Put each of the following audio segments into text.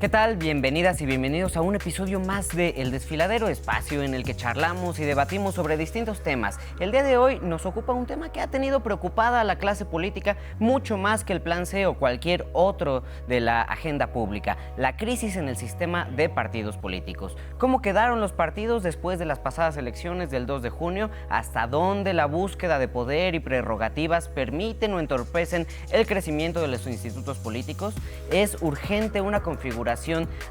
¿Qué tal? Bienvenidas y bienvenidos a un episodio más de El Desfiladero, espacio en el que charlamos y debatimos sobre distintos temas. El día de hoy nos ocupa un tema que ha tenido preocupada a la clase política mucho más que el Plan C o cualquier otro de la agenda pública: la crisis en el sistema de partidos políticos. ¿Cómo quedaron los partidos después de las pasadas elecciones del 2 de junio? ¿Hasta dónde la búsqueda de poder y prerrogativas permiten o entorpecen el crecimiento de los institutos políticos? ¿Es urgente una configuración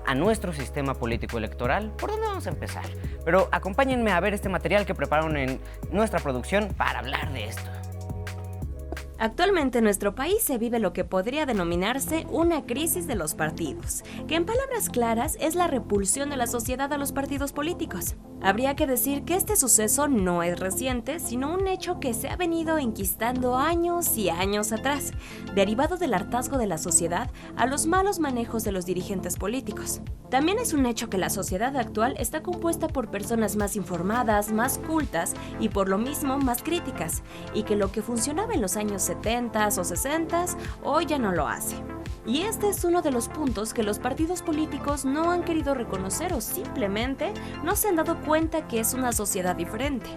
a nuestro sistema político electoral? ¿Por dónde vamos a empezar? Pero acompáñenme a ver este material que prepararon en nuestra producción para hablar de esto. Actualmente en nuestro país se vive lo que podría denominarse una crisis de los partidos, que en palabras claras es la repulsión de la sociedad a los partidos políticos. Habría que decir que este suceso no es reciente, sino un hecho que se ha venido enquistando años y años atrás, derivado del hartazgo de la sociedad a los malos manejos de los dirigentes políticos. También es un hecho que la sociedad actual está compuesta por personas más informadas, más cultas y por lo mismo más críticas, y que lo que funcionaba en los años 70 o 60 hoy ya no lo hace. Y este es uno de los puntos que los partidos políticos no han querido reconocer o simplemente no se han dado cuenta que es una sociedad diferente.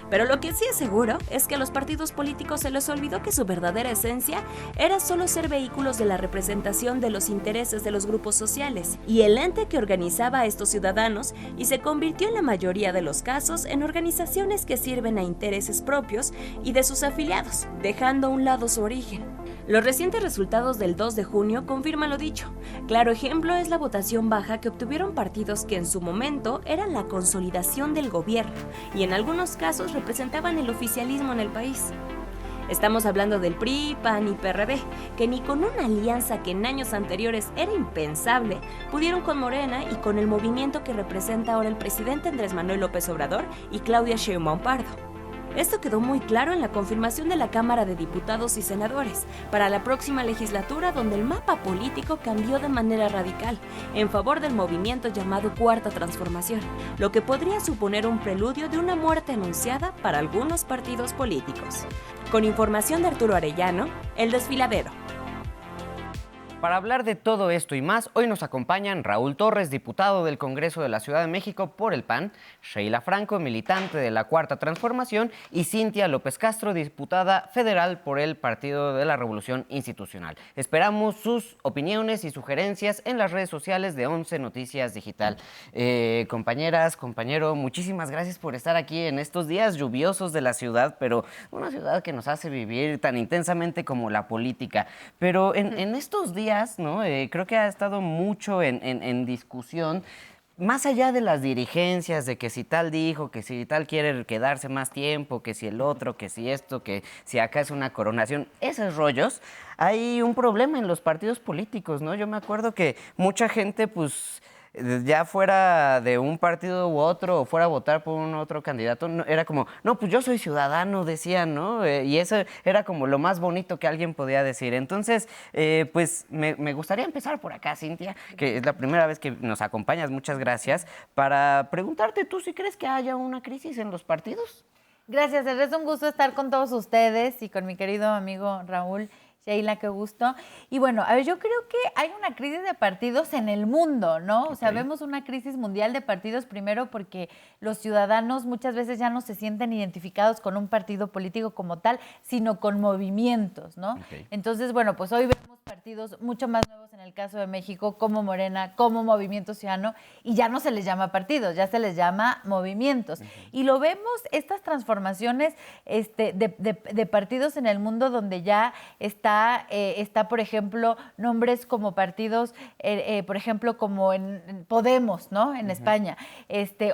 Pero lo que sí es seguro es que a los partidos políticos se les olvidó que su verdadera esencia era solo ser vehículos de la representación de los intereses de los grupos sociales y el ente que organizaba a estos ciudadanos, y se convirtió en la mayoría de los casos en organizaciones que sirven a intereses propios y de sus afiliados, dejando a un lado su origen. Los recientes resultados del 2 de junio confirman lo dicho. Claro ejemplo es la votación baja que obtuvieron partidos que en su momento eran la consolidación del gobierno y en algunos casos representaban el oficialismo en el país. Estamos hablando del PRI, PAN y PRD, que ni con una alianza que en años anteriores era impensable, pudieron con Morena y con el movimiento que representa ahora el presidente Andrés Manuel López Obrador y Claudia Sheinbaum Pardo. Esto quedó muy claro en la confirmación de la Cámara de Diputados y Senadores para la próxima legislatura, donde el mapa político cambió de manera radical en favor del movimiento llamado Cuarta Transformación, lo que podría suponer un preludio de una muerte anunciada para algunos partidos políticos. Con información de Arturo Arellano, El Desfiladero. Para hablar de todo esto y más, hoy nos acompañan Raúl Torres, diputado del Congreso de la Ciudad de México por el PAN, Sheila Franco, militante de la Cuarta Transformación, y Cintia López Castro, diputada federal por el Partido de la Revolución Institucional. Esperamos sus opiniones y sugerencias en las redes sociales de 11 Noticias Digital. Compañeras, compañero, muchísimas gracias por estar aquí en estos días lluviosos de la ciudad, pero una ciudad que nos hace vivir tan intensamente como la política. Pero en estos días, ¿no? Creo que ha estado mucho en discusión, más allá de las dirigencias, de que si tal dijo, que si tal quiere quedarse más tiempo, que si el otro, que si esto, que si acá es una coronación, esos rollos. Hay un problema en los partidos políticos, ¿no? Yo me acuerdo que mucha gente, pues, ya fuera de un partido u otro o fuera a votar por un otro candidato, era como, no, pues yo soy ciudadano, decían, ¿no? Y eso era como lo más bonito que alguien podía decir. Entonces, pues me gustaría empezar por acá, Cintia, que es la primera vez que nos acompañas, muchas gracias, para preguntarte, ¿tú sí crees que haya una crisis en los partidos? Gracias, es un gusto estar con todos ustedes y con mi querido amigo Raúl. Sheila, qué gusto. Y bueno, a ver, yo creo que hay una crisis de partidos en el mundo, ¿no? O sea, vemos una crisis mundial de partidos, primero porque los ciudadanos muchas veces ya no se sienten identificados con un partido político como tal, sino con movimientos, ¿no? Entonces, bueno, pues hoy vemos partidos mucho más nuevos en el caso de México, como Morena, como Movimiento Ciudadano, y ya no se les llama partidos, ya se les llama movimientos. Y lo vemos, estas transformaciones de partidos en el mundo, donde ya está, por ejemplo, nombres como partidos, por ejemplo, como en Podemos, ¿no? En España.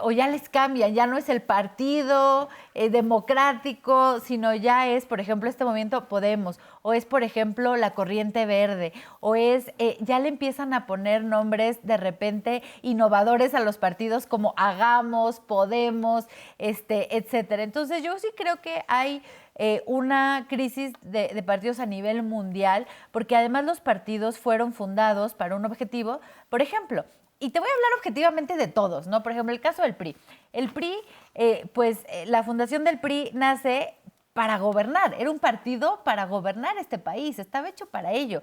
O ya les cambian, ya no es el partido democrático, sino ya es, por ejemplo, este movimiento Podemos, o es, por ejemplo, la Corriente Verde, o es, ya le empiezan a poner nombres de repente innovadores a los partidos como Hagamos, Podemos, etcétera. Entonces, yo sí creo que hay una crisis de partidos a nivel mundial, porque además los partidos fueron fundados para un objetivo, por ejemplo, y te voy a hablar objetivamente de todos, ¿no? Por ejemplo, el caso del PRI. El PRI, la fundación del PRI nace para gobernar, era un partido para gobernar este país, estaba hecho para ello,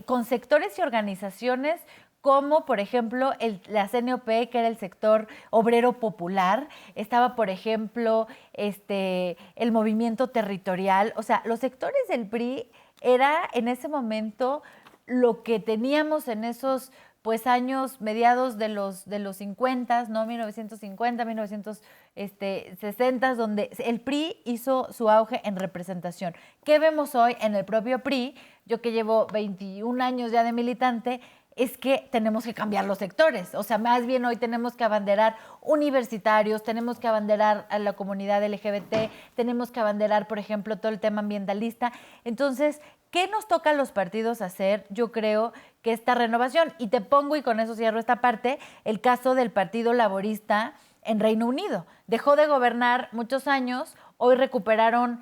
con sectores y organizaciones como, por ejemplo, la CNOP, que era el sector obrero popular, estaba, por ejemplo, el movimiento territorial. O sea, los sectores del PRI era en ese momento lo que teníamos en esos pues años mediados de los 50, ¿no? 1950, 1960, donde el PRI hizo su auge en representación. ¿Qué vemos hoy en el propio PRI? Yo que llevo 21 años ya de militante, es que tenemos que cambiar los sectores. O sea, más bien hoy tenemos que abanderar universitarios, tenemos que abanderar a la comunidad LGBT, tenemos que abanderar, por ejemplo, todo el tema ambientalista. Entonces, ¿qué nos toca a los partidos hacer? Yo creo que esta renovación, y te pongo, y con eso cierro esta parte, el caso del Partido Laborista en Reino Unido. Dejó de gobernar muchos años, hoy recuperaron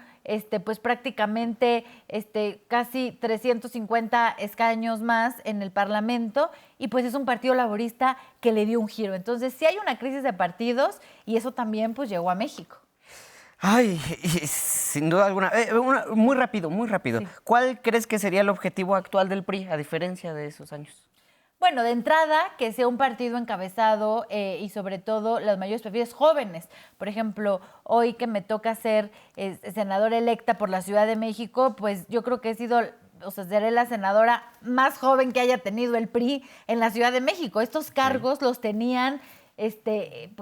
pues prácticamente casi 350 escaños más en el Parlamento, y pues es un partido laborista que le dio un giro. Entonces sí hay una crisis de partidos, y eso también pues llegó a México. Ay, sin duda alguna. Muy rápido. Sí. ¿Cuál crees que sería el objetivo actual del PRI, a diferencia de esos años? Bueno, de entrada, que sea un partido encabezado y sobre todo los mayores perfiles jóvenes. Por ejemplo, hoy que me toca ser senadora electa por la Ciudad de México, pues yo creo que he sido, o sea, seré la senadora más joven que haya tenido el PRI en la Ciudad de México. Estos cargos los tenían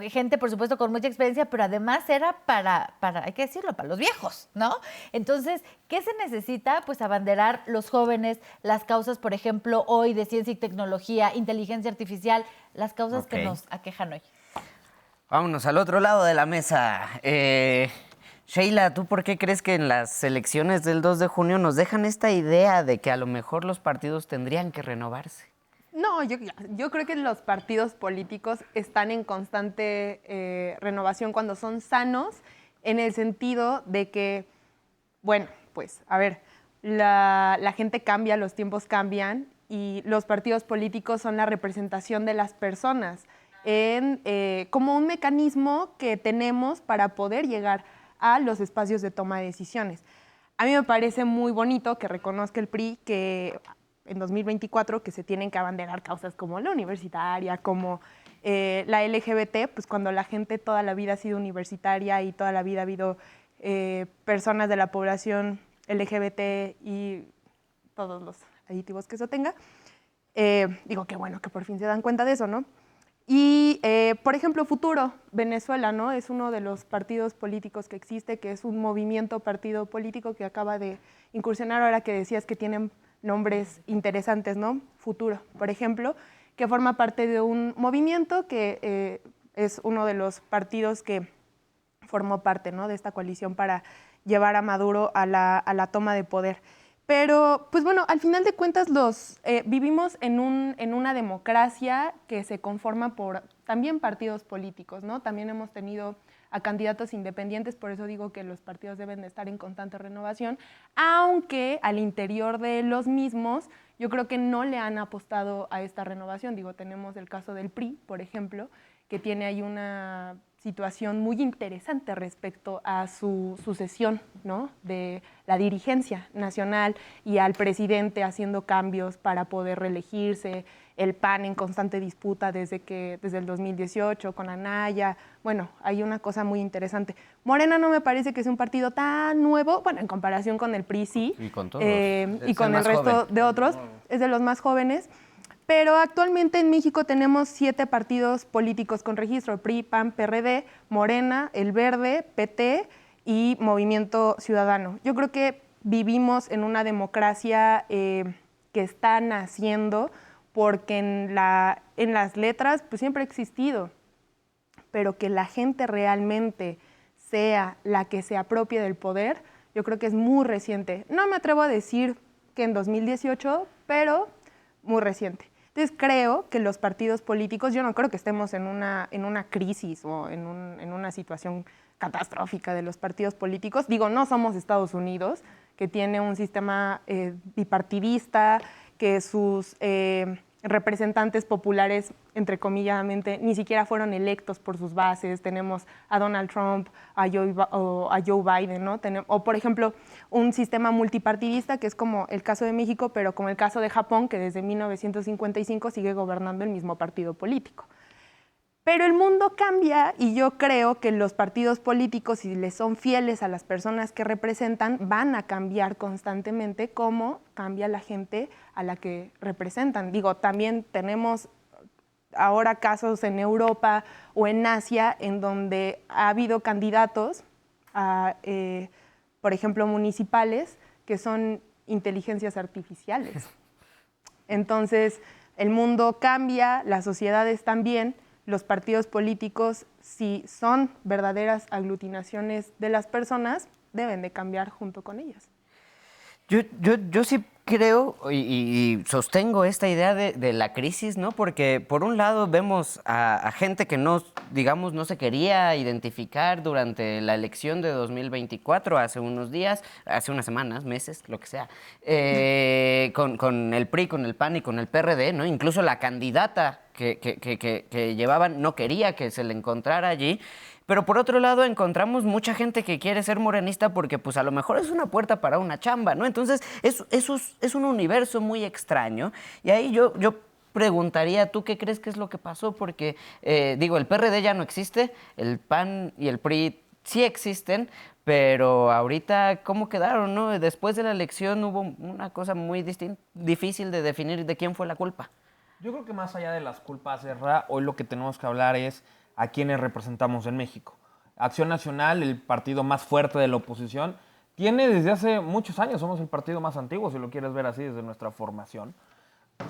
gente, por supuesto, con mucha experiencia, pero además era para, hay que decirlo, para los viejos, ¿no? Entonces, ¿qué se necesita? Pues abanderar los jóvenes, las causas, por ejemplo, hoy de ciencia y tecnología, inteligencia artificial, las causas que nos aquejan hoy. Vámonos al otro lado de la mesa. Sheila, ¿tú por qué crees que en las elecciones del 2 de junio nos dejan esta idea de que a lo mejor los partidos tendrían que renovarse? No, yo creo que los partidos políticos están en constante renovación cuando son sanos, en el sentido de que, bueno, pues, a ver, la gente cambia, los tiempos cambian, y los partidos políticos son la representación de las personas como un mecanismo que tenemos para poder llegar a los espacios de toma de decisiones. A mí me parece muy bonito que reconozca el PRI que en 2024 que se tienen que abanderar causas como la universitaria, como la LGBT, pues cuando la gente toda la vida ha sido universitaria y toda la vida ha habido personas de la población LGBT y todos los aditivos que eso tenga. Digo, qué bueno que por fin se dan cuenta de eso, ¿no? Y, por ejemplo, Futuro, Venezuela, ¿no? Es uno de los partidos políticos que existe, que es un movimiento partido político que acaba de incursionar, ahora que decías que tienen nombres interesantes, ¿no? Futuro, por ejemplo, que forma parte de un movimiento que es uno de los partidos que formó parte, ¿no?, de esta coalición para llevar a Maduro a la toma de poder. Pero, pues bueno, al final de cuentas vivimos en una democracia que se conforma por también partidos políticos, ¿no? También hemos tenido a candidatos independientes, por eso digo que los partidos deben de estar en constante renovación, aunque al interior de los mismos yo creo que no le han apostado a esta renovación. Digo, tenemos el caso del PRI, por ejemplo, que tiene ahí una situación muy interesante respecto a su sucesión, ¿no?, de la dirigencia nacional y al presidente haciendo cambios para poder reelegirse, el PAN en constante disputa desde el 2018 con Anaya. Bueno, hay una cosa muy interesante. Morena no me parece que sea un partido tan nuevo, bueno, en comparación con el PRI sí, y con todos, y con el resto de otros, es de los más jóvenes. Pero actualmente en México tenemos 7 partidos políticos con registro: PRI, PAN, PRD, Morena, El Verde, PT y Movimiento Ciudadano. Yo creo que vivimos en una democracia que está naciendo, porque en las letras pues siempre ha existido, pero que la gente realmente sea la que se apropie del poder, yo creo que es muy reciente. No me atrevo a decir que en 2018, pero muy reciente. Entonces creo que los partidos políticos, yo no creo que estemos en una crisis o en una situación catastrófica de los partidos políticos. Digo, no somos Estados Unidos, que tiene un sistema bipartidista, que sus representantes populares, entrecomilladamente, ni siquiera fueron electos por sus bases. Tenemos a Donald Trump, a Joe Biden, ¿no? O, por ejemplo, un sistema multipartidista, que es como el caso de México, pero como el caso de Japón, que desde 1955 sigue gobernando el mismo partido político. Pero el mundo cambia y yo creo que los partidos políticos, si les son fieles a las personas que representan, van a cambiar constantemente cómo cambia la gente a la que representan. Digo, también tenemos ahora casos en Europa o en Asia en donde ha habido candidatos, por ejemplo, municipales, que son inteligencias artificiales. Entonces, el mundo cambia, las sociedades también. Los partidos políticos, si son verdaderas aglutinaciones de las personas, deben de cambiar junto con ellas. Yo sí creo y sostengo esta idea de la crisis, ¿no? Porque por un lado vemos a gente que no, digamos, no se quería identificar durante la elección de 2024, hace unos días, hace unas semanas, meses, lo que sea, con el PRI, con el PAN y con el PRD, ¿no? Incluso la candidata que llevaban no quería que se le encontrara allí. Pero por otro lado encontramos mucha gente que quiere ser morenista porque pues a lo mejor es una puerta para una chamba, ¿no? Entonces es un universo muy extraño. Y ahí yo preguntaría, ¿tú qué crees que es lo que pasó? Porque, digo, el PRD ya no existe, el PAN y el PRI sí existen, pero ahorita, ¿cómo quedaron, no? Después de la elección hubo una cosa muy difícil de definir de quién fue la culpa. Yo creo que más allá de las culpas, Erra, hoy lo que tenemos que hablar es a quienes representamos en México. Acción Nacional, el partido más fuerte de la oposición, tiene desde hace muchos años, somos el partido más antiguo, si lo quieres ver así, desde nuestra formación,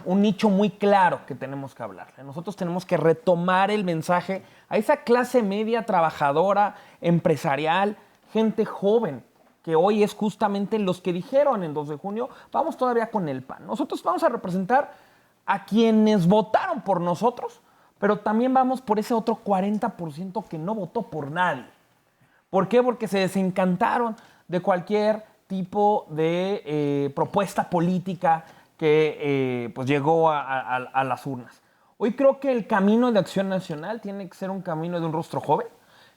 un nicho muy claro que tenemos que hablar. Nosotros tenemos que retomar el mensaje a esa clase media trabajadora, empresarial, gente joven, que hoy es justamente los que dijeron en 2 de junio, vamos todavía con el PAN. Nosotros vamos a representar a quienes votaron por nosotros, pero también vamos por ese otro 40% que no votó por nadie. ¿Por qué? Porque se desencantaron de cualquier tipo de propuesta política que pues llegó a las urnas. Hoy creo que el camino de Acción Nacional tiene que ser un camino de un rostro joven,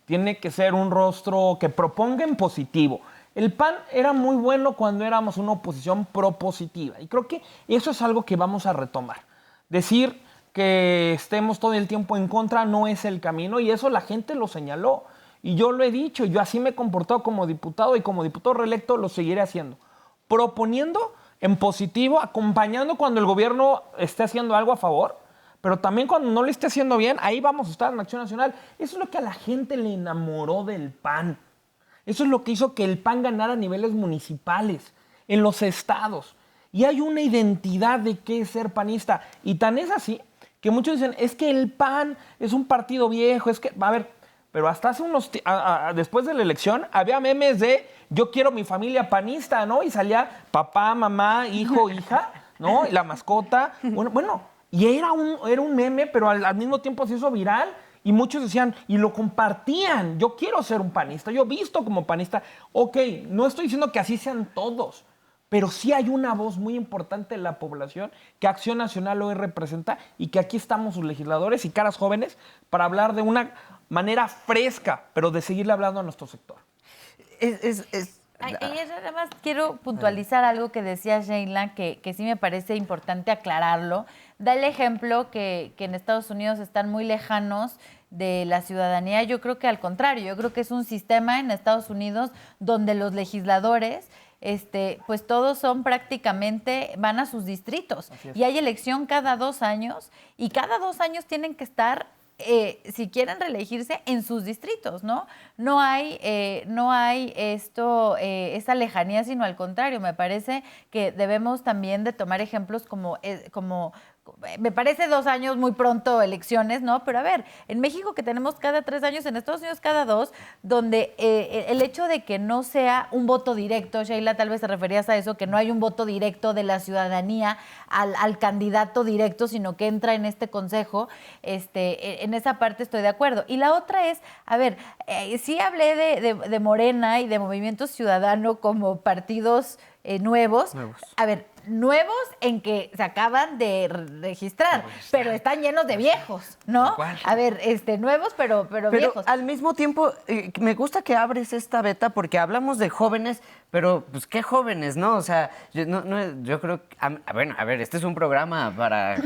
tiene que ser un rostro que proponga en positivo. El PAN era muy bueno cuando éramos una oposición propositiva y creo que eso es algo que vamos a retomar. Decir que estemos todo el tiempo en contra no es el camino y eso la gente lo señaló. Y yo lo he dicho, yo así me he comportado como diputado y como diputado reelecto lo seguiré haciendo. Proponiendo en positivo, acompañando cuando el gobierno esté haciendo algo a favor, pero también cuando no lo esté haciendo bien, ahí vamos a estar en Acción Nacional. Eso es lo que a la gente le enamoró del PAN. Eso es lo que hizo que el PAN ganara a niveles municipales, en los estados. Y hay una identidad de qué es ser panista. Y tan es así que muchos dicen, es que el PAN es un partido viejo, es que, a ver, pero hasta hace unos, después de la elección, había memes de yo quiero mi familia panista, ¿no? Y salía papá, mamá, hijo, hija, ¿no? Y la mascota. Bueno, y era un meme, pero al mismo tiempo se hizo viral. Y muchos decían, y lo compartían, yo quiero ser un panista, yo visto como panista. Ok, no estoy diciendo que así sean todos, pero sí hay una voz muy importante en la población que Acción Nacional hoy representa y que aquí estamos sus legisladores y caras jóvenes para hablar de una manera fresca, pero de seguirle hablando a nuestro sector. Nada más quiero puntualizar algo que decía Sheila, que sí me parece importante aclararlo. Da el ejemplo que en Estados Unidos están muy lejanos de la ciudadanía. Yo creo que al contrario, yo creo que es un sistema en Estados Unidos donde los legisladores pues todos son prácticamente, van a sus distritos y hay elección cada 2 años y cada 2 años tienen que estar, si quieren reelegirse, en sus distritos, ¿no? No hay esa lejanía, sino al contrario, me parece que debemos también de tomar ejemplos como me parece 2 años muy pronto elecciones, ¿no? Pero a ver, en México que tenemos cada 3 años, en Estados Unidos cada 2, donde el hecho de que no sea un voto directo, Sheila, tal vez te referías a eso, que no hay un voto directo de la ciudadanía al candidato directo, sino que entra en este consejo, en esa parte estoy de acuerdo. Y la otra es, a ver, sí hablé de Morena y de Movimiento Ciudadano como partidos nuevos. A ver, nuevos en que se acaban de registrar, pero están llenos de viejos, ¿no? A ver, nuevos, pero viejos. Al mismo tiempo, me gusta que abres esta beta porque hablamos de jóvenes, pero pues qué jóvenes, ¿no? O sea, yo creo que, bueno, a ver, este es un programa para...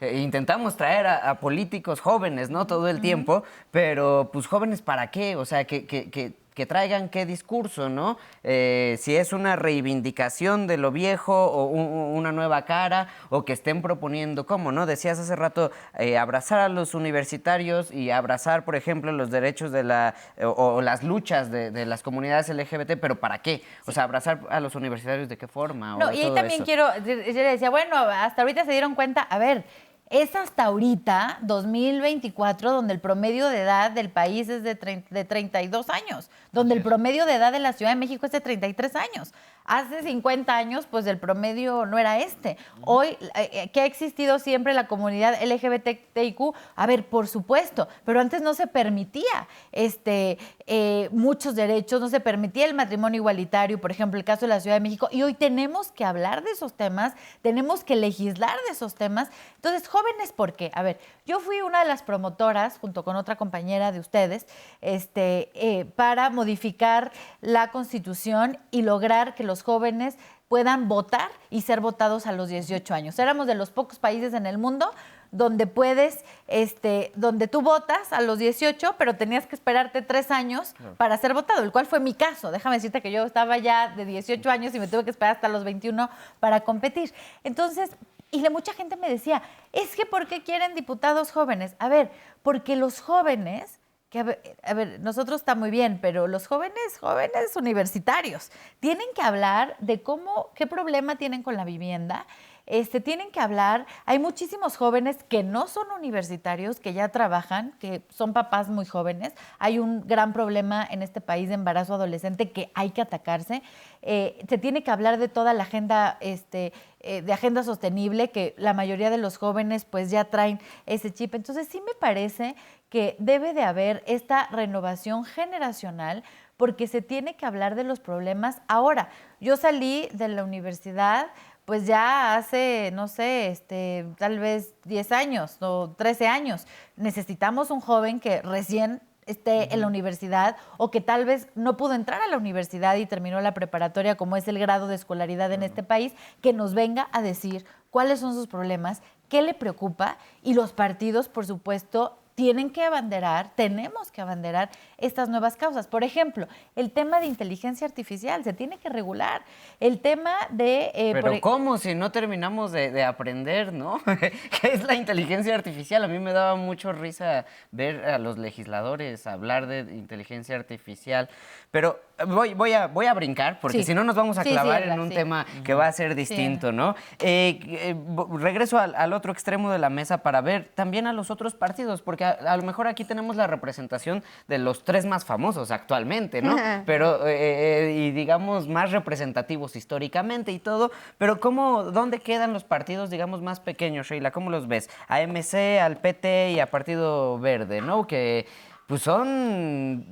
intentamos traer a políticos jóvenes, ¿no? Todo el tiempo, pero pues jóvenes ¿para qué? O sea, que traigan qué discurso, ¿no? Si es una reivindicación de lo viejo o una nueva cara o que estén proponiendo cómo, ¿no? Decías hace rato abrazar a los universitarios y abrazar, por ejemplo, los derechos de o las luchas de las comunidades LGBT, pero ¿para qué? O sea, abrazar a los universitarios ¿de qué forma? No, y ahí también yo le decía, bueno, hasta ahorita se dieron cuenta, a ver, es hasta ahorita, 2024, donde el promedio de edad del país es de 32 años, donde el promedio de edad de la Ciudad de México es de 33 años. Hace 50 años, pues el promedio no era este. Hoy, que ha existido siempre la comunidad LGBTIQ, a ver, por supuesto, pero antes no se permitía muchos derechos, no se permitía el matrimonio igualitario, por ejemplo, el caso de la Ciudad de México, y hoy tenemos que hablar de esos temas, tenemos que legislar de esos temas. Entonces, jóvenes, ¿por qué? A ver, yo fui una de las promotoras, junto con otra compañera de ustedes, para modificar la Constitución y lograr que los jóvenes puedan votar y ser votados a los 18 años. Éramos de los pocos países en el mundo donde donde tú votas a los 18, pero tenías que esperarte 3 años para ser votado, el cual fue mi caso. Déjame decirte que yo estaba ya de 18 años y me tuve que esperar hasta los 21 para competir. Entonces, mucha gente me decía, es que ¿por qué quieren diputados jóvenes? A ver, porque los jóvenes... a ver, nosotros está muy bien, pero los jóvenes universitarios tienen que hablar de qué problema tienen con la vivienda, tienen que hablar, hay muchísimos jóvenes que no son universitarios, que ya trabajan, que son papás muy jóvenes, hay un gran problema en este país de embarazo adolescente que hay que atacarse, se tiene que hablar de toda la agenda, de agenda sostenible, que la mayoría de los jóvenes pues ya traen ese chip, entonces sí me parece que debe de haber esta renovación generacional porque se tiene que hablar de los problemas. Ahora, yo salí de la universidad pues ya hace, no sé, tal vez 10 años o 13 años. Necesitamos un joven que recién esté en la universidad o que tal vez no pudo entrar a la universidad y terminó la preparatoria, como es el grado de escolaridad en este país, que nos venga a decir cuáles son sus problemas, qué le preocupa, y los partidos, por supuesto, tenemos que abanderar estas nuevas causas. Por ejemplo, el tema de inteligencia artificial se tiene que regular. El tema de... Pero ¿cómo? Si no terminamos de aprender, ¿no? ¿Qué es la inteligencia artificial? A mí me daba mucho risa ver a los legisladores hablar de inteligencia artificial. Pero voy a brincar, porque si no nos vamos a clavar en un tema que va a ser distinto, ¿no? Regreso al otro extremo de la mesa para ver también a los otros partidos, porque a lo mejor aquí tenemos la representación de los 3 más famosos actualmente, ¿no? Pero, y digamos, más representativos históricamente y todo, pero ¿dónde quedan los partidos, digamos, más pequeños, Sheila? ¿Cómo los ves? A MC, al PT y a Partido Verde, ¿no? Que... pues son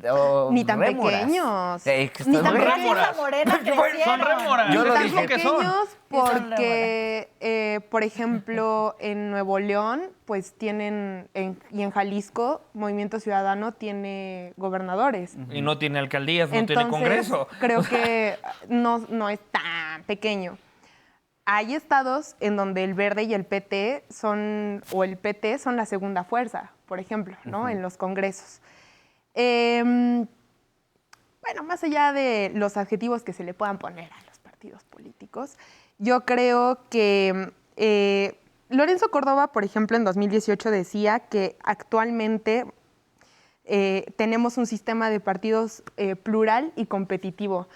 ni tan rémoras. Pequeños. Ni tan rémoras. Son rémoras. Yo lo tan dije que pequeños son. porque, por ejemplo, en Nuevo León, pues tienen, y en Jalisco, Movimiento Ciudadano tiene gobernadores. Y no tiene alcaldías, no Entonces, tiene congreso. Creo que no es tan pequeño. Hay estados en donde el Verde y el PT o el PT son la segunda fuerza, por ejemplo, ¿no? En los congresos. Bueno, más allá de los adjetivos que se le puedan poner a los partidos políticos, yo creo que Lorenzo Córdoba, por ejemplo, en 2018 decía que actualmente tenemos un sistema de partidos plural y competitivo.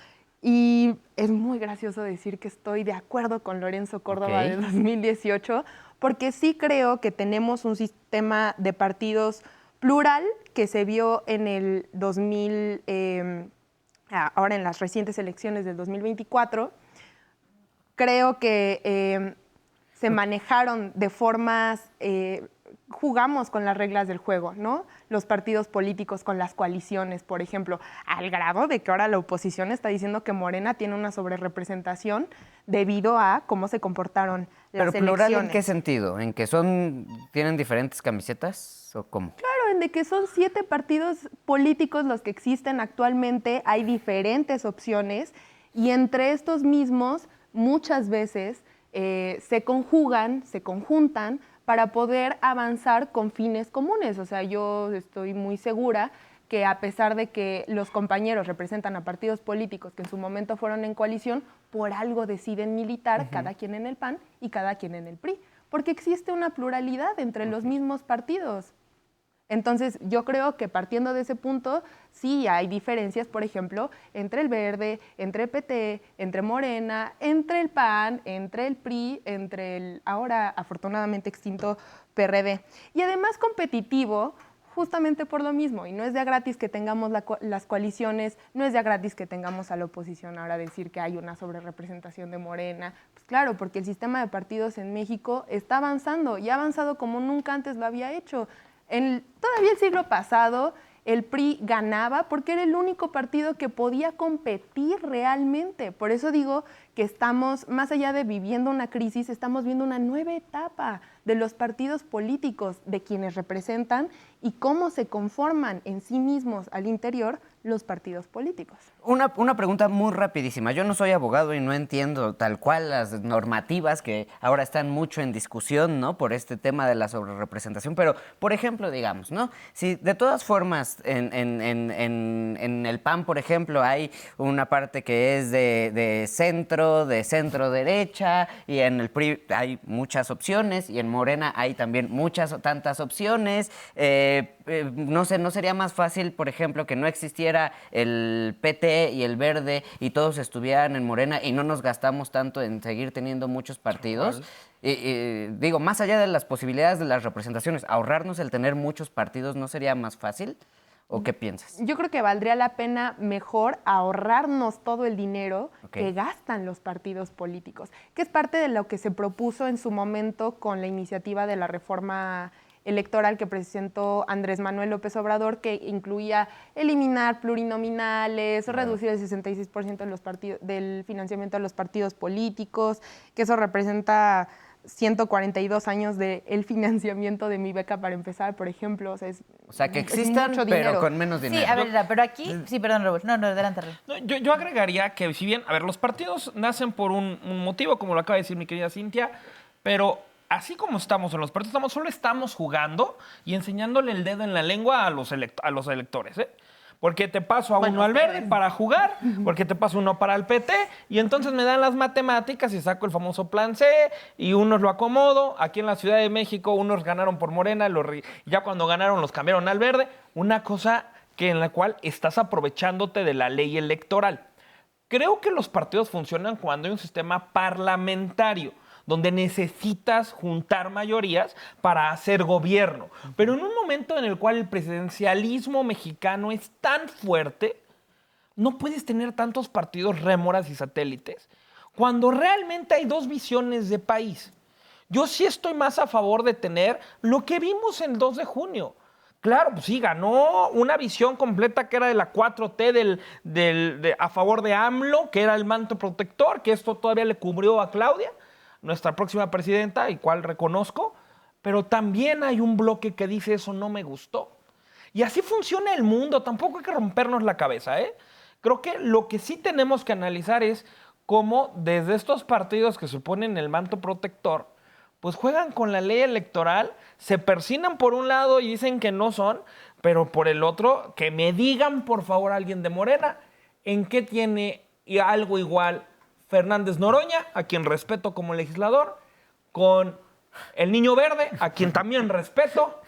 Y es muy gracioso decir que estoy de acuerdo con Lorenzo Córdoba de 2018, porque sí creo que tenemos un sistema de partidos plural que se vio en el 2000, ahora en las recientes elecciones del 2024. Creo que se manejaron de formas jugamos con las reglas del juego, ¿no? Los partidos políticos con las coaliciones, por ejemplo, al grado de que ahora la oposición está diciendo que Morena tiene una sobrerepresentación debido a cómo se comportaron las ¿Pero plural elecciones. en qué sentido? ¿En que tienen diferentes camisetas o cómo? Claro, en de que son 7 partidos políticos los que existen actualmente, hay diferentes opciones y entre estos mismos muchas veces se conjuntan para poder avanzar con fines comunes. O sea, yo estoy muy segura que a pesar de que los compañeros representan a partidos políticos que en su momento fueron en coalición, por algo deciden militar cada quien en el PAN y cada quien en el PRI, porque existe una pluralidad entre los mismos partidos. Entonces, yo creo que partiendo de ese punto, sí hay diferencias, por ejemplo, entre el Verde, entre el PT, entre Morena, entre el PAN, entre el PRI, entre el ahora afortunadamente extinto PRD. Y además competitivo, justamente por lo mismo. Y no es de a gratis que tengamos las coaliciones, no es de a gratis que tengamos a la oposición ahora decir que hay una sobrerepresentación de Morena. Pues claro, porque el sistema de partidos en México está avanzando y ha avanzado como nunca antes lo había hecho. Todavía el siglo pasado, el PRI ganaba porque era el único partido que podía competir realmente. Por eso digo que estamos, más allá de viviendo una crisis, estamos viendo una nueva etapa de los partidos políticos, de quienes representan y cómo se conforman en sí mismos al interior los partidos políticos. Una pregunta muy rapidísima. Yo no soy abogado y no entiendo tal cual las normativas que ahora están mucho en discusión, ¿no? Por este tema de la sobrerepresentación. Pero, por ejemplo, digamos, ¿no? Si de todas formas en el PAN, por ejemplo, hay una parte que es de centro derecha, y en el PRI hay muchas opciones, y en Morena hay también tantas opciones. No sé, ¿no sería más fácil, por ejemplo, que no existiera el PT y el Verde y todos estuvieran en Morena y no nos gastamos tanto en seguir teniendo muchos partidos? Digo, más allá de las posibilidades de las representaciones, ahorrarnos el tener muchos partidos, ¿no sería más fácil? ¿O qué piensas? Yo creo que valdría la pena mejor ahorrarnos todo el dinero que gastan los partidos políticos, que es parte de lo que se propuso en su momento con la iniciativa de la reforma electoral que presentó Andrés Manuel López Obrador, que incluía eliminar plurinominales, reducir el 66% de los del financiamiento de los partidos políticos, que eso representa 142 años del financiamiento de mi beca para empezar, por ejemplo. O sea, que existan, pero con menos dinero. Sí, a ver, pero aquí... Sí, perdón, Raúl. No, adelante, Raúl. No, yo agregaría que si bien, a ver, los partidos nacen por un motivo, como lo acaba de decir mi querida Cintia, pero así como estamos en los partidos, solo estamos jugando y enseñándole el dedo en la lengua a los electores, ¿eh? Porque te paso a uno al Verde para jugar, porque te paso uno para el PT, y entonces me dan las matemáticas y saco el famoso plan C, y unos lo acomodo. Aquí en la Ciudad de México, unos ganaron por Morena, ya cuando ganaron los cambiaron al Verde. Una cosa en la cual estás aprovechándote de la ley electoral. Creo que los partidos funcionan cuando hay un sistema parlamentario, donde necesitas juntar mayorías para hacer gobierno. Pero en un momento en el cual el presidencialismo mexicano es tan fuerte, no puedes tener tantos partidos rémoras y satélites, cuando realmente hay dos visiones de país. Yo sí estoy más a favor de tener lo que vimos el 2 de junio. Claro, pues sí, ganó una visión completa que era de la 4T a favor de AMLO, que era el manto protector, que esto todavía le cubrió a Claudia, nuestra próxima presidenta, y cual reconozco, pero también hay un bloque que dice eso no me gustó. Y así funciona el mundo, tampoco hay que rompernos la cabeza, ¿eh? Creo que lo que sí tenemos que analizar es cómo desde estos partidos que suponen el manto protector, pues juegan con la ley electoral, se persignan por un lado y dicen que no son, pero por el otro, que me digan por favor alguien de Morena, en qué tiene algo igual Fernández Noroña, a quien respeto como legislador, con el Niño Verde, a quien también respeto,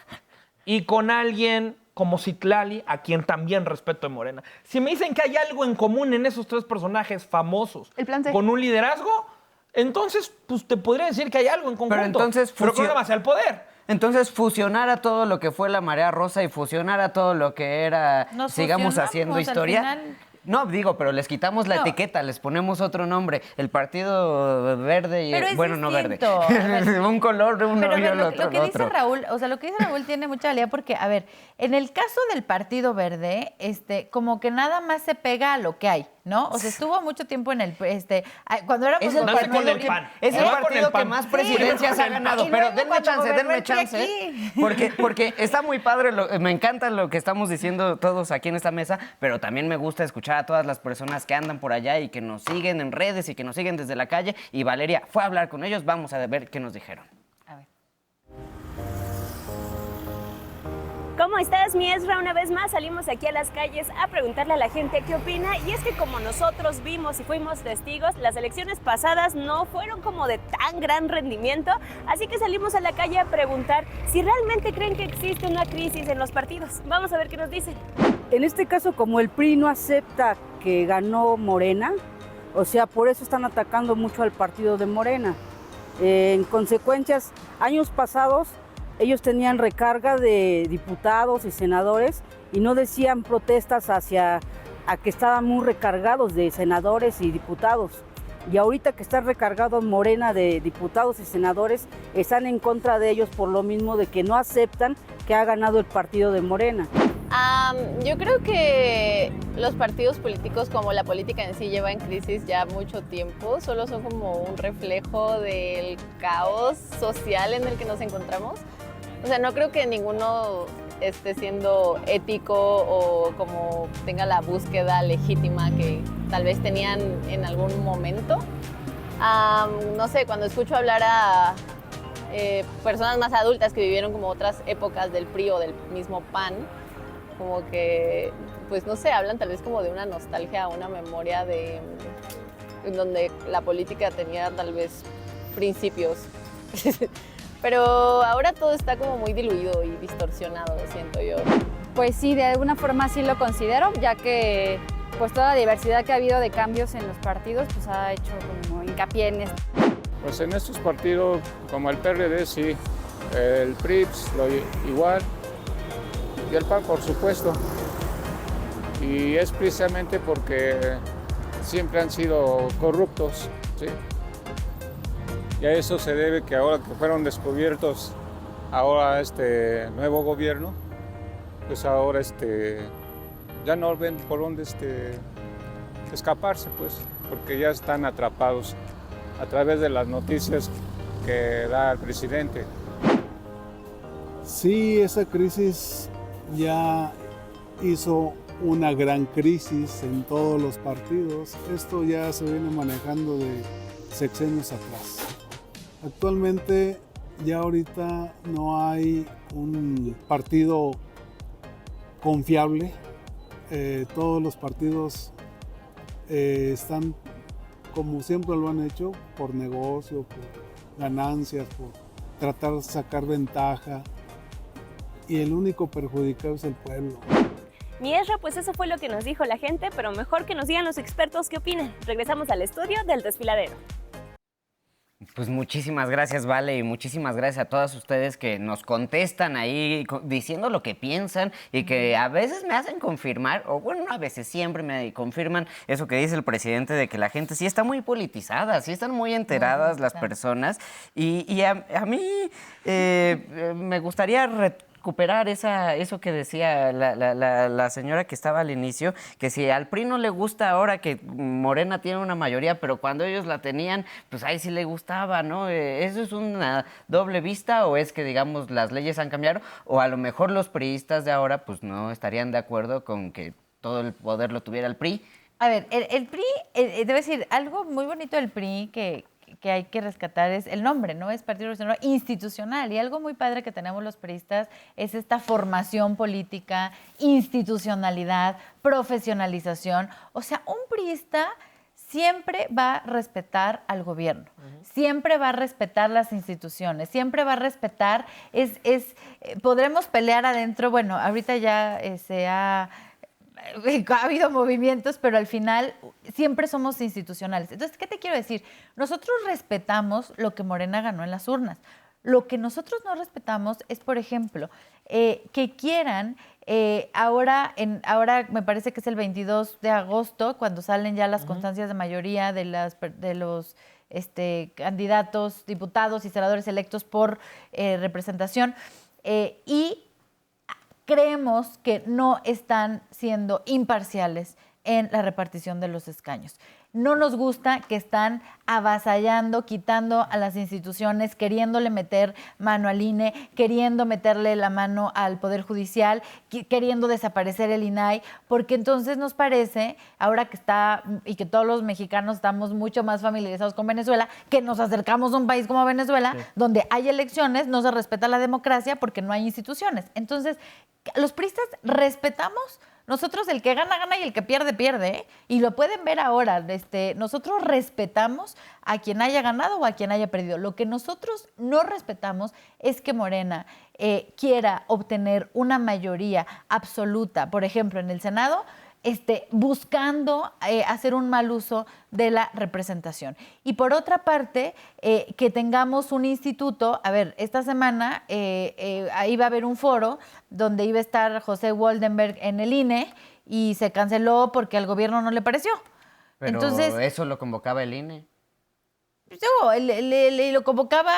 y con alguien como Citlali, a quien también respeto de Morena. Si me dicen que hay algo en común en esos tres personajes famosos, el plan C, con un liderazgo, entonces pues te podría decir que hay algo en conjunto. Pero entonces hacia el poder. Entonces, fusionar a todo lo que fue la Marea Rosa y fusionar a todo lo que era, sigamos haciendo historia. No, digo, pero les quitamos la etiqueta, les ponemos otro nombre. El Partido Verde y... Pero es bueno, no verde. distinto. A ver. Un color de uno Pero a y ver, el otro lo que dice otro. Raúl, o sea, lo que dice Raúl tiene mucha valía porque, a ver, en el caso del Partido Verde, como que nada más se pega a lo que hay, ¿no? O sea, estuvo mucho tiempo en el, cuando éramos Es el No se partido, con el que, pan. es el No con partido el pan. que más Sí, presidencias no ha con el ganado. pan. Pero Y luego denme cuando chance, gobernó denme el PRI chance. aquí. Porque está muy padre, me encanta lo que estamos diciendo todos aquí en esta mesa, pero también me gusta escuchar a todas las personas que andan por allá y que nos siguen en redes y que nos siguen desde la calle. Y Valeria fue a hablar con ellos, vamos a ver qué nos dijeron. A ver. ¿Cómo estás, mi Ezra? Una vez más salimos aquí a las calles a preguntarle a la gente qué opina, y es que como nosotros vimos y fuimos testigos, las elecciones pasadas no fueron como de tan gran rendimiento, así que salimos a la calle a preguntar si realmente creen que existe una crisis en los partidos. Vamos a ver qué nos dicen. En este caso, como el PRI no acepta que ganó Morena, o sea, por eso están atacando mucho al partido de Morena. En consecuencias, años pasados, ellos tenían recarga de diputados y senadores y no decían protestas a que estaban muy recargados de senadores y diputados. Y ahorita que está recargado Morena de diputados y senadores, están en contra de ellos por lo mismo de que no aceptan que ha ganado el partido de Morena. Yo creo que los partidos políticos, como la política en sí, lleva en crisis ya mucho tiempo. Solo son como un reflejo del caos social en el que nos encontramos. O sea, no creo que ninguno esté siendo ético o como tenga la búsqueda legítima que tal vez tenían en algún momento. No sé, cuando escucho hablar a personas más adultas que vivieron como otras épocas del PRI o del mismo PAN, como que, pues no sé, hablan tal vez como de una nostalgia, una memoria en donde la política tenía tal vez principios. Pero ahora todo está como muy diluido y distorsionado, siento yo. Pues sí, de alguna forma sí lo considero, ya que pues toda la diversidad que ha habido de cambios en los partidos pues ha hecho como hincapié en esto. Pues en estos partidos como el PRD sí, el PRI igual y el PAN por supuesto. Y es precisamente porque siempre han sido corruptos, ¿sí? Y a eso se debe que ahora que fueron descubiertos ahora este nuevo gobierno, pues ahora ya no ven por dónde escaparse, pues, porque ya están atrapados a través de las noticias que da el presidente. Sí, esa crisis ya hizo una gran crisis en todos los partidos. Esto ya se viene manejando de sexenios atrás. Actualmente ya ahorita no hay un partido confiable. Todos los partidos están como siempre lo han hecho, por negocio, por ganancias, por tratar de sacar ventaja. Y el único perjudicado es el pueblo. Mi Ezra, pues eso fue lo que nos dijo la gente, pero mejor que nos digan los expertos qué opinan. Regresamos al estudio del Desfiladero. Pues muchísimas gracias, Vale, y muchísimas gracias a todas ustedes que nos contestan ahí diciendo lo que piensan y que a veces me hacen confirmar, o bueno, a veces siempre me confirman eso que dice el presidente de que la gente sí está muy politizada, sí están muy enteradas las personas. Y a mí me gustaría recuperar eso que decía la señora que estaba al inicio, que si al PRI no le gusta ahora que Morena tiene una mayoría, pero cuando ellos la tenían, pues ahí sí le gustaba, ¿no? ¿Eso es una doble vista o es que, digamos, las leyes han cambiado? O a lo mejor los priistas de ahora, pues no estarían de acuerdo con que todo el poder lo tuviera el PRI. A ver, el PRI, debo decir, algo muy bonito del PRI que hay que rescatar es el nombre, ¿no? Es Partido Revolucionario Institucional. Y algo muy padre que tenemos los priistas es esta formación política, institucionalidad, profesionalización. O sea, un priista siempre va a respetar al gobierno, siempre va a respetar las instituciones, siempre va a respetar, podremos pelear adentro, bueno, ahorita ya ha habido movimientos, pero al final siempre somos institucionales. Entonces, ¿qué te quiero decir? Nosotros respetamos lo que Morena ganó en las urnas. Lo que nosotros no respetamos es, por ejemplo, que quieran, ahora me parece que es el 22 de agosto, cuando salen ya las constancias de mayoría de los candidatos, diputados y senadores electos por representación, y creemos que no están siendo imparciales en la repartición de los escaños. No nos gusta que están avasallando, quitando a las instituciones, queriéndole meter mano al INE, queriendo meterle la mano al Poder Judicial, queriendo desaparecer el INAI, porque entonces nos parece, ahora que está y que todos los mexicanos estamos mucho más familiarizados con Venezuela, que nos acercamos a un país como Venezuela, donde hay elecciones, no se respeta la democracia porque no hay instituciones. Entonces, los priistas respetamos. Nosotros, el que gana, gana y el que pierde, pierde, ¿eh? Y lo pueden ver ahora. Nosotros respetamos a quien haya ganado o a quien haya perdido. Lo que nosotros no respetamos es que Morena quiera obtener una mayoría absoluta, por ejemplo, en el Senado, buscando hacer un mal uso de la representación. Y por otra parte, que tengamos un instituto, a ver, esta semana ahí va a haber un foro donde iba a estar José Woldenberg en el INE y se canceló porque al gobierno no le pareció. Pero entonces, eso lo convocaba el INE. Lo convocaba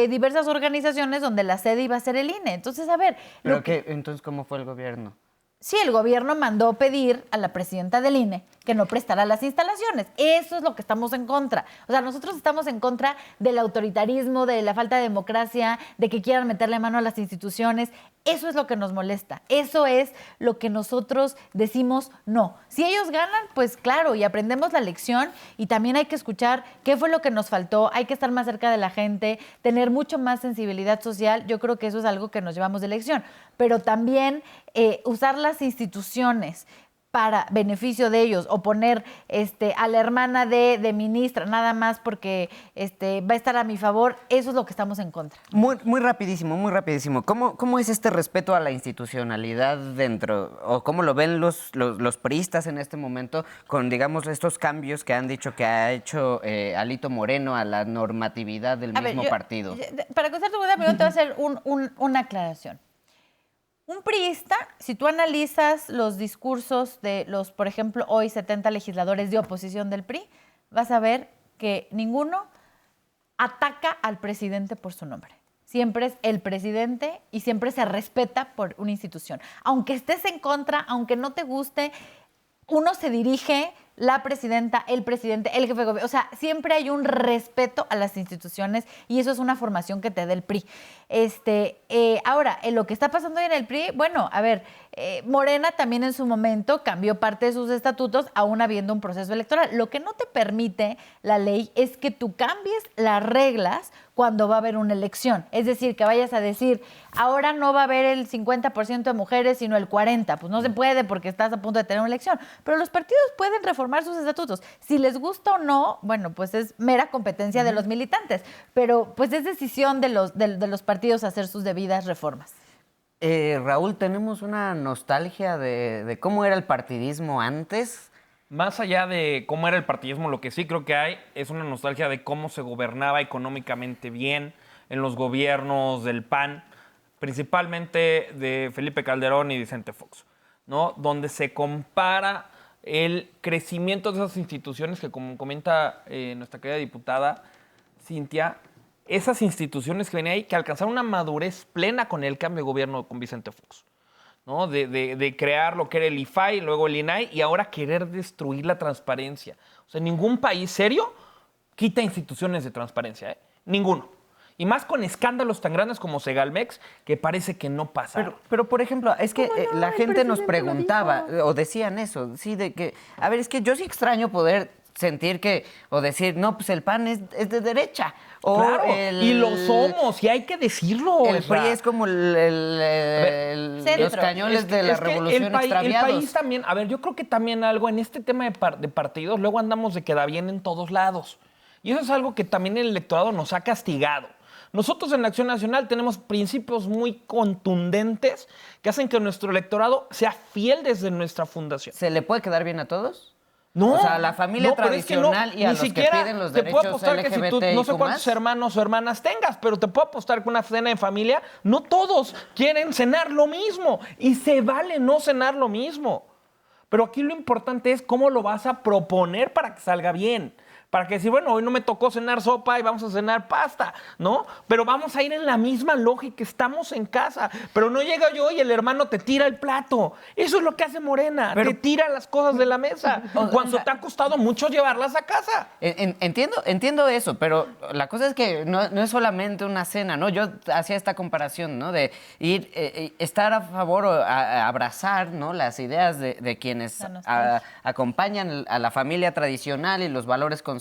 diversas organizaciones donde la sede iba a ser el INE. Entonces, a ver... Entonces, ¿cómo fue el gobierno? Sí, el gobierno mandó pedir a la presidenta del INE que no prestara las instalaciones. Eso es lo que estamos en contra. O sea, nosotros estamos en contra del autoritarismo, de la falta de democracia, de que quieran meterle mano a las instituciones. Eso es lo que nos molesta. Eso es lo que nosotros decimos no. Si ellos ganan, pues claro, y aprendemos la lección, y también hay que escuchar qué fue lo que nos faltó. Hay que estar más cerca de la gente, tener mucho más sensibilidad social. Yo creo que eso es algo que nos llevamos de lección. Pero también usar las instituciones para beneficio de ellos, o poner a la hermana de ministra nada más porque va a estar a mi favor, eso es lo que estamos en contra. Muy rapidísimo, muy rapidísimo. ¿Cómo es este respeto a la institucionalidad dentro, o cómo lo ven los priistas en este momento con, digamos, estos cambios que han dicho que ha hecho Alito Moreno a la normatividad del mismo partido? Para contestar tu pregunta, primero te voy a hacer una aclaración. Un priista, si tú analizas los discursos de los, por ejemplo, hoy 70 legisladores de oposición del PRI, vas a ver que ninguno ataca al presidente por su nombre. Siempre es el presidente y siempre se respeta por una institución. Aunque estés en contra, aunque no te guste, uno se dirige, la presidenta, el presidente, el jefe de gobierno. O sea, siempre hay un respeto a las instituciones y eso es una formación que te da el PRI. Ahora, en lo que está pasando hoy en el PRI, bueno, a ver, Morena también en su momento cambió parte de sus estatutos aún habiendo un proceso electoral. Lo que no te permite la ley es que tú cambies las reglas cuando va a haber una elección. Es decir, que vayas a decir, ahora no va a haber el 50% de mujeres, sino el 40%. Pues no se puede porque estás a punto de tener una elección. Pero los partidos pueden reformar sus estatutos. Si les gusta o no, bueno, pues es mera competencia de los militantes. Pero pues es decisión de los partidos hacer sus debidas reformas. Raúl, ¿tenemos una nostalgia de cómo era el partidismo antes? Más allá de cómo era el partidismo, lo que sí creo que hay es una nostalgia de cómo se gobernaba económicamente bien en los gobiernos del PAN, principalmente de Felipe Calderón y Vicente Fox, ¿no? Donde se compara el crecimiento de esas instituciones que, como comenta nuestra querida diputada Cintia, esas instituciones que venían ahí, que alcanzaron una madurez plena con el cambio de gobierno con Vicente Fox, ¿no? De crear lo que era el IFAI, luego el INAI, y ahora querer destruir la transparencia. O sea, ningún país serio quita instituciones de transparencia, ¿eh? Ninguno. Y más con escándalos tan grandes como Segalmex, que parece que no pasa. Pero, por ejemplo, es que la gente nos preguntaba, o decían eso, sí, de que, a ver, es que yo sí extraño poder sentir que, o decir, no, pues el PAN es de derecha. O claro, y lo somos, y hay que decirlo. El PRI es como los cañones de la revolución extraviados. El país también, a ver, yo creo que también algo en este tema de partidos, luego andamos de queda bien en todos lados. Y eso es algo que también el electorado nos ha castigado. Nosotros en la Acción Nacional tenemos principios muy contundentes que hacen que nuestro electorado sea fiel desde nuestra fundación. ¿Se le puede quedar bien a todos? No, o sea, la familia pero es que tradicional y a ni los que siquiera piden los te puedo derechos apostar que si tú no sé LGBTIQ+. cuántos hermanos o hermanas tengas, pero te puedo apostar que una cena de familia, no todos quieren cenar lo mismo y se vale no cenar lo mismo. Pero aquí lo importante es cómo lo vas a proponer para que salga bien. Para que decir, bueno, hoy no me tocó cenar sopa y vamos a cenar pasta, ¿no? Pero vamos a ir en la misma lógica, estamos en casa. Pero no llega yo y el hermano te tira el plato. Eso es lo que hace Morena, te tira las cosas de la mesa. Cuando te ha costado mucho llevarlas a casa. Entiendo eso, pero la cosa es que no es solamente una cena, ¿no? Yo hacía esta comparación, ¿no? De estar a favor o a abrazar, ¿no? Las ideas de quienes acompañan a la familia tradicional y los valores conservadores,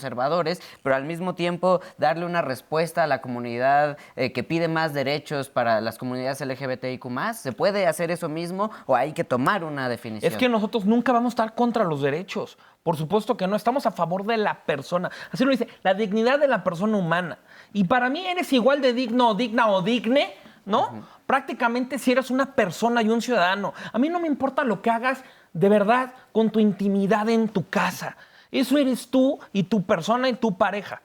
pero al mismo tiempo darle una respuesta a la comunidad que pide más derechos para las comunidades LGBTIQ+. ¿Se puede hacer eso mismo o hay que tomar una definición? Es que nosotros nunca vamos a estar contra los derechos. Por supuesto que no, estamos a favor de la persona. Así lo dice, la dignidad de la persona humana. Y para mí eres igual de digno, digna o digne, ¿no? Prácticamente si eres una persona y un ciudadano. A mí no me importa lo que hagas de verdad con tu intimidad en tu casa. Eso eres tú y tu persona y tu pareja.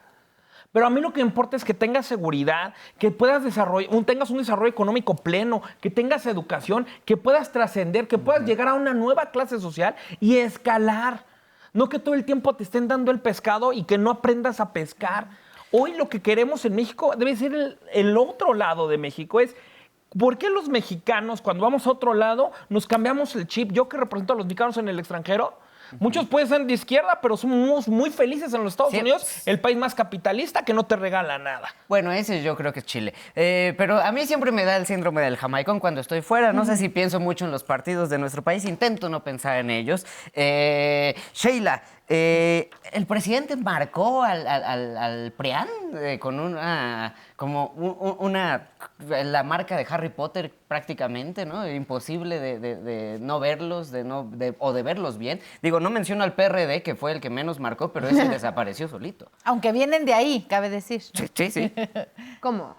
Pero a mí lo que me importa es que tengas seguridad, que puedas tengas un desarrollo económico pleno, que tengas educación, que puedas trascender, que puedas llegar a una nueva clase social y escalar. No que todo el tiempo te estén dando el pescado y que no aprendas a pescar. Hoy lo que queremos en México debe ser el otro lado de México. Es, ¿por qué los mexicanos, cuando vamos a otro lado, nos cambiamos el chip? Yo que represento a los mexicanos en el extranjero, muchos pueden ser de izquierda, pero somos muy felices en los Estados Unidos, el país más capitalista que no te regala nada. Bueno, ese yo creo que es Chile. Pero a mí siempre me da el síndrome del jamaicón cuando estoy fuera. No sé si pienso mucho en los partidos de nuestro país, intento no pensar en ellos. Sheila, el presidente marcó al PRIAN con la marca de Harry Potter prácticamente, ¿no? Imposible de no verlos, o de verlos bien. Digo, no menciono al PRD, que fue el que menos marcó, pero ese desapareció solito. Aunque vienen de ahí, cabe decir. Sí. ¿Cómo?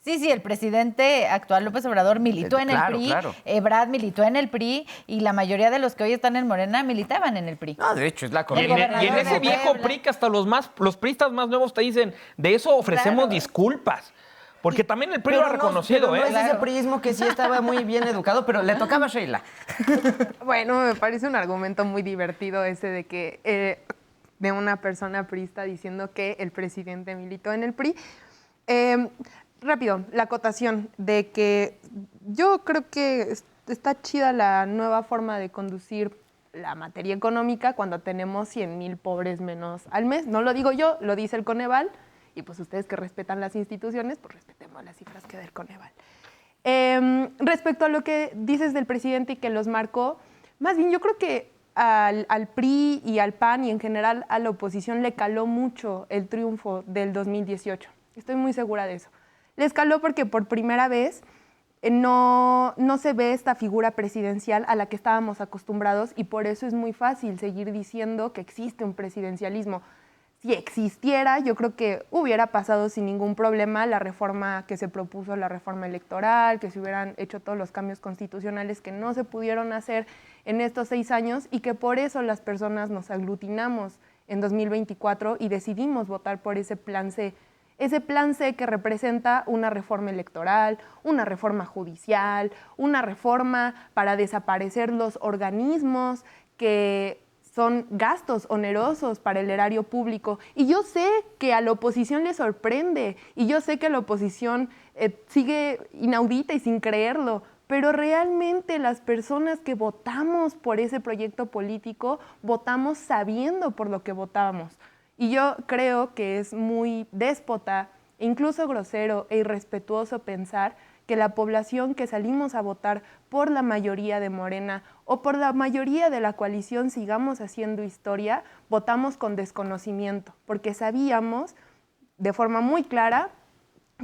Sí, el presidente actual López Obrador militó en el PRI, claro. Ebrard militó en el PRI y la mayoría de los que hoy están en Morena militaban en el PRI. No, de hecho, es la Y corriente. en ese viejo PRI que hasta los priistas más nuevos te dicen, de eso ofrecemos disculpas. Porque también el PRI lo ha reconocido, pero no es ese priismo que sí estaba muy bien educado, pero le tocaba a Sheila. Bueno, me parece un argumento muy divertido ese de que de una persona priista diciendo que el presidente militó en el PRI. Rápido, la acotación de que yo creo que está chida la nueva forma de conducir la materia económica cuando tenemos 100,000 pobres menos al mes. No lo digo yo, lo dice el Coneval. Y pues ustedes que respetan las instituciones, pues respetemos las cifras que da el Coneval. Respecto a lo que dices del presidente y que los marcó, más bien yo creo que al PRI y al PAN y en general a la oposición le caló mucho el triunfo del 2018. Estoy muy segura de eso. Les caló porque por primera vez no se ve esta figura presidencial a la que estábamos acostumbrados y por eso es muy fácil seguir diciendo que existe un presidencialismo. Si existiera, yo creo que hubiera pasado sin ningún problema la reforma que se propuso, la reforma electoral, que se hubieran hecho todos los cambios constitucionales que no se pudieron hacer en estos 6 años y que por eso las personas nos aglutinamos en 2024 y decidimos votar por ese plan C. Ese plan C que representa una reforma electoral, una reforma judicial, una reforma para desaparecer los organismos que son gastos onerosos para el erario público. Y yo sé que a la oposición le sorprende, y yo sé que la oposición sigue inaudita y sin creerlo, pero realmente las personas que votamos por ese proyecto político, votamos sabiendo por lo que votábamos. Y yo creo que es muy déspota, incluso grosero e irrespetuoso pensar que la población que salimos a votar por la mayoría de Morena o por la mayoría de la coalición Sigamos Haciendo Historia, votamos con desconocimiento, porque sabíamos de forma muy clara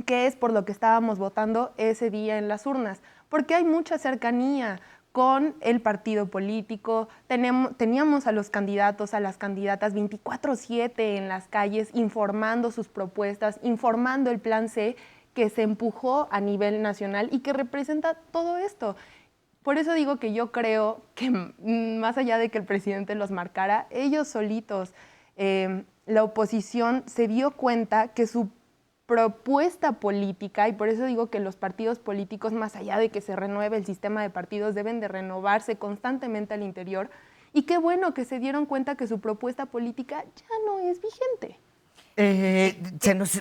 qué es por lo que estábamos votando ese día en las urnas, porque hay mucha cercanía con el partido político, teníamos a los candidatos, a las candidatas 24/7 en las calles informando sus propuestas, informando el plan C que se empujó a nivel nacional y que representa todo esto. Por eso digo que yo creo que más allá de que el presidente los marcara, ellos solitos, la oposición se dio cuenta que su propuesta política, y por eso digo que los partidos políticos, más allá de que se renueve el sistema de partidos, deben de renovarse constantemente al interior, y qué bueno que se dieron cuenta que su propuesta política ya no es vigente.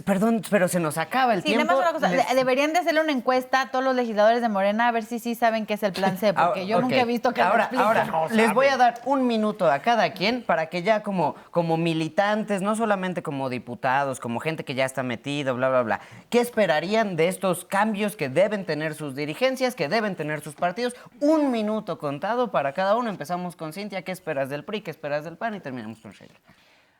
Perdón, pero se nos acaba el tiempo. Nada más una cosa, deberían de hacerle una encuesta a todos los legisladores de Morena a ver si sí saben qué es el plan C, porque yo nunca he visto que ahora no les voy a dar un minuto a cada quien para que ya como militantes, no solamente como diputados, como gente que ya está metida, bla, bla, bla, ¿qué esperarían de estos cambios que deben tener sus dirigencias, que deben tener sus partidos? Un minuto contado para cada uno. Empezamos con Cintia. ¿Qué esperas del PRI? ¿Qué esperas del PAN? Y terminamos con Sheila.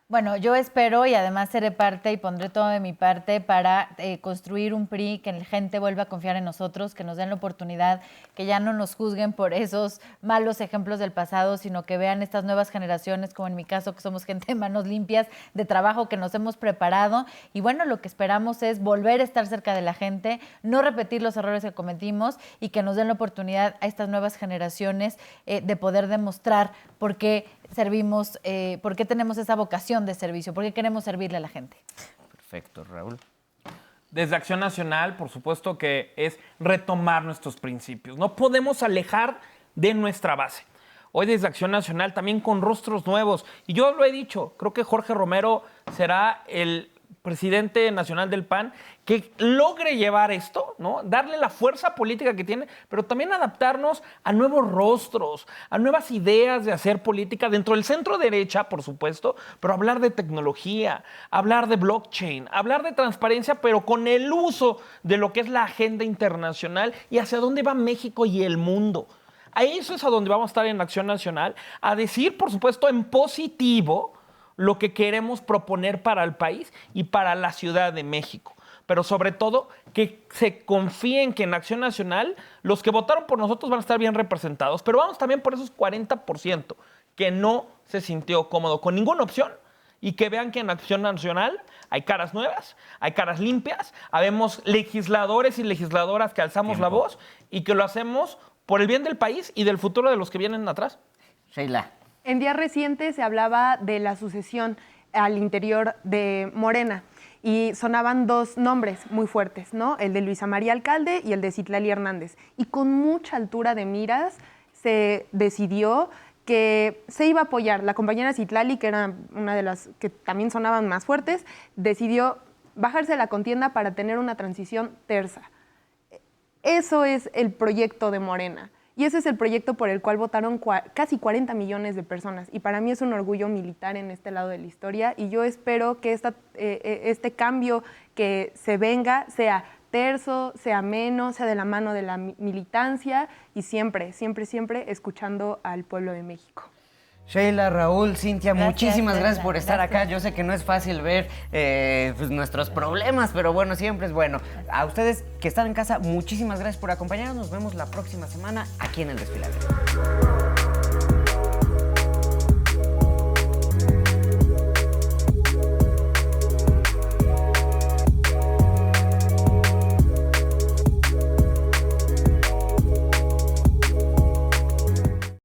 Bueno, yo espero y además seré parte y pondré todo de mi parte para construir un PRI, que la gente vuelva a confiar en nosotros, que nos den la oportunidad, que ya no nos juzguen por esos malos ejemplos del pasado, sino que vean estas nuevas generaciones, como en mi caso, que somos gente de manos limpias, de trabajo, que nos hemos preparado. Y bueno, lo que esperamos es volver a estar cerca de la gente, no repetir los errores que cometimos y que nos den la oportunidad a estas nuevas generaciones de poder demostrar por qué servimos, por qué tenemos esa vocación de servicio, por qué queremos servirle a la gente. Perfecto, Raúl. Desde Acción Nacional, por supuesto que es retomar nuestros principios. No podemos alejar de nuestra base. Hoy desde Acción Nacional también con rostros nuevos. Y yo lo he dicho, creo que Jorge Romero será el presidente nacional del PAN, que logre llevar esto, ¿no? Darle la fuerza política que tiene, pero también adaptarnos a nuevos rostros, a nuevas ideas de hacer política dentro del centro derecha, por supuesto, pero hablar de tecnología, hablar de blockchain, hablar de transparencia, pero con el uso de lo que es la agenda internacional y hacia dónde va México y el mundo. A eso es a donde vamos a estar en Acción Nacional, a decir, por supuesto, en positivo lo que queremos proponer para el país y para la Ciudad de México. Pero sobre todo, que se confíen que en Acción Nacional los que votaron por nosotros van a estar bien representados. Pero vamos también por esos 40% que no se sintió cómodo con ninguna opción y que vean que en Acción Nacional hay caras nuevas, hay caras limpias, habemos legisladores y legisladoras que alzamos la voz y que lo hacemos por el bien del país y del futuro de los que vienen atrás. Sheila. En días recientes se hablaba de la sucesión al interior de Morena y sonaban dos nombres muy fuertes, ¿no? El de Luisa María Alcalde y el de Citlali Hernández. Y con mucha altura de miras se decidió que se iba a apoyar. La compañera Citlali, que era una de las que también sonaban más fuertes, decidió bajarse de la contienda para tener una transición tersa. Eso es el proyecto de Morena. Y ese es el proyecto por el cual votaron casi 40 millones de personas. Y para mí es un orgullo militar en este lado de la historia. Y yo espero que este cambio que se venga sea terso, sea ameno, sea de la mano de la militancia y siempre, siempre, siempre escuchando al pueblo de México. Sheila, Raúl, Cintia, muchísimas gracias por estar acá. Yo sé que no es fácil ver pues nuestros problemas, pero bueno, siempre es bueno. A ustedes que están en casa, muchísimas gracias por acompañarnos. Nos vemos la próxima semana aquí en El Desfiladero.